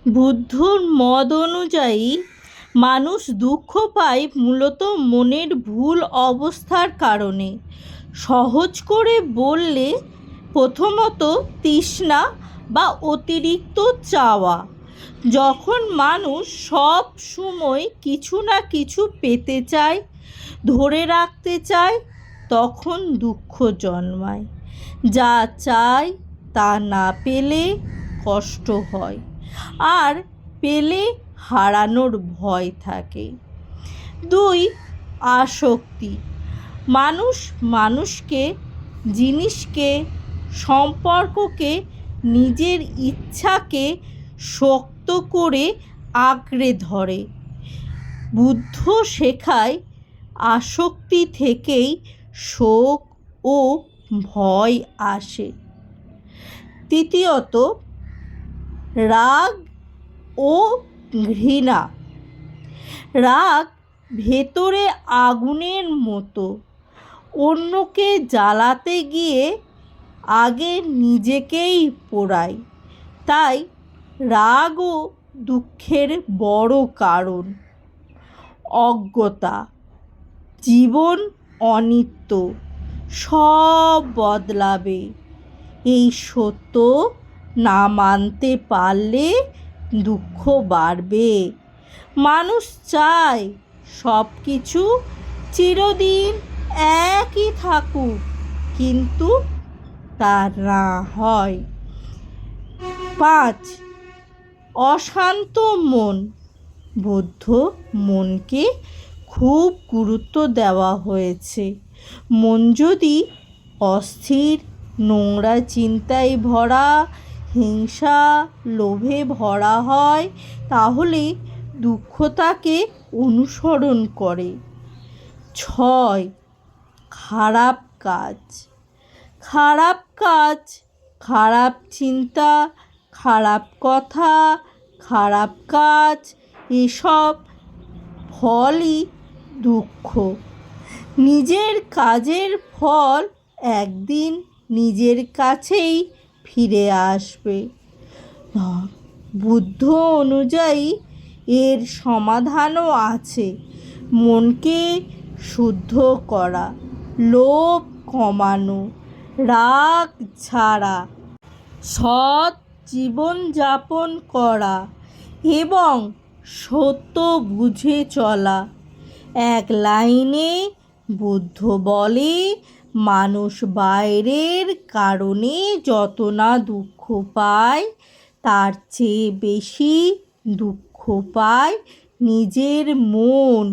বুদ্ধর মত অনুযায়ী মানুষ দুঃখ পায় মূলত মনের ভুল অবস্থার কারণে। সহজ করে বললে প্রথমত তৃষ্ণা বা অতিরিক্ত চাওয়া। যখন মানুষ সব সময় কিছু না কিছু পেতে চায়, ধরে রাখতে চায়, তখন দুঃখ জন্মায়। যা চায় তা না পেলে কষ্ট হয়, আর পেলে হারানোর ভয় থাকে। 2. আসক্তি। মানুষ মানুষকে, জিনিসকে, সম্পর্ককে নিজের ইচ্ছাকে শক্ত করে আঁকড়ে ধরে। বুদ্ধ শেখায় আসক্তি থেকেই শোক ও ভয় আসে। 3. রাগ ও ঘৃণা। রাগ ভেতরে আগুনের মতো, অন্যকে জ্বালাতে গিয়ে আগে নিজেকেই পোড়ায়। তাই রাগও দুঃখের বড় কারণ। অজ্ঞতা। জীবন অনিত্য, সব বদলাবে, এই সত্য না মানতে পারলে দুঃখ বাড়বে। মানুষ চায় সব কিছু চিরদিন একই থাকুক, কিন্তু তা না হয়। 5. অশান্ত মন। বুদ্ধ মনকে খুব গুরুত্ব দেওয়া হয়েছে। মন যদি অস্থির, নোংরা চিন্তায় ভরা, হিংসা, লোভে ভরা হয়, তাহলে দুঃখ তাকে অনুসরণ করে। 6. খারাপ কাজ। খারাপ কাজ, খারাপ চিন্তা, খারাপ কথা, খারাপ কাজ, এসব ফলই দুঃখ। নিজের কাজের ফল একদিন নিজের কাছেই ফিরে আসবে। বুদ্ধ অনুযায়ী এর সমাধানও আছে। মনকে শুদ্ধ করা, লোভ কমানো, রাগ ছাড়া, সৎ জীবনযাপন করা এবং সত্য বুঝে চলা। এক লাইনে বুদ্ধ বলে, মানুষ বাইরের কারণে যত না দুঃখ পায়, তার চেয়ে বেশি দুঃখ পায় নিজের মন,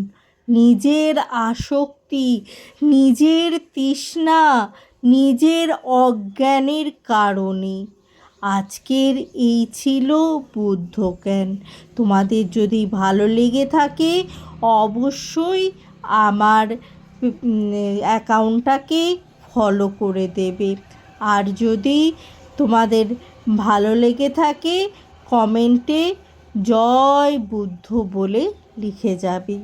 নিজের আসক্তি, নিজের তৃষ্ণা, নিজের অজ্ঞানের কারণে। আজকের এই ছিল বুদ্ধজ্ঞান। তোমাদের যদি ভালো লেগে থাকে অবশ্যই আমার অ্যাকাউন্টটাকে ফলো করে দেবে। আর যদি তোমাদের ভালো লেগে থাকে কমেন্টে জয় বুদ্ধ বলে লিখে যাবে।